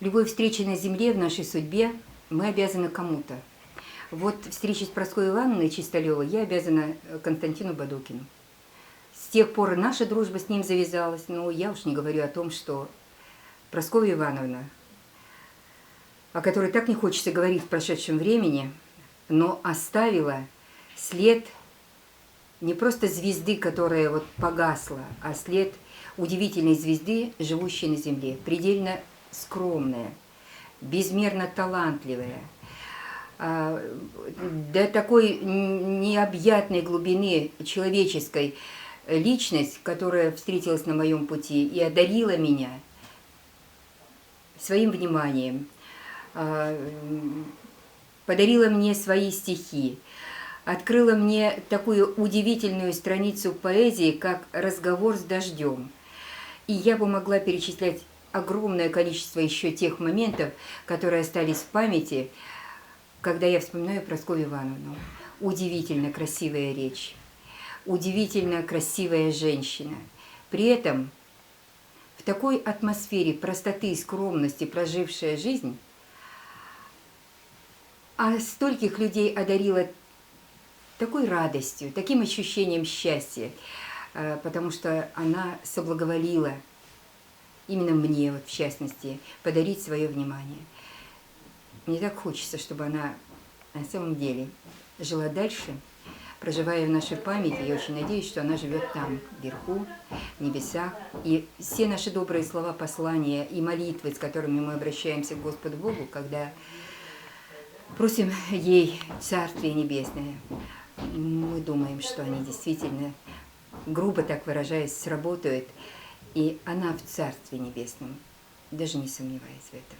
Любой встрече на земле в нашей судьбе мы обязаны кому-то. Вот встречи с Прасковьей Ивановной Чисталевой я обязана Константину Бадокину. С тех пор наша дружба с ним завязалась, но я уж не говорю о том, что Прасковья Ивановна, о которой так не хочется говорить в прошедшем времени, но оставила след не просто звезды, которая вот погасла, а след удивительной звезды, живущей на земле, предельно скромная, безмерно талантливая, до такой необъятной глубины человеческой личность, которая встретилась на моем пути и одарила меня своим вниманием, подарила мне свои стихи, открыла мне такую удивительную страницу поэзии, как «Разговор с дождем». И я бы могла перечислять огромное количество еще тех моментов, которые остались в памяти, когда я вспоминаю Прасковью Ивановну. Удивительно красивая речь, удивительно красивая женщина. При этом в такой атмосфере простоты и скромности прожившая жизнь, а стольких людей одарила такой радостью, таким ощущением счастья, потому что она соблаговолила именно мне, вот в частности, подарить свое внимание. Мне так хочется, чтобы она на самом деле жила дальше, проживая в нашей памяти. Я очень надеюсь, что она живет там, вверху, в небесах. И все наши добрые слова, послания и молитвы, с которыми мы обращаемся к Господу Богу, когда просим ей Царствие Небесное, мы думаем, что они действительно, грубо так выражаясь, сработают, и она в Царстве Небесном, даже не сомневаясь в этом.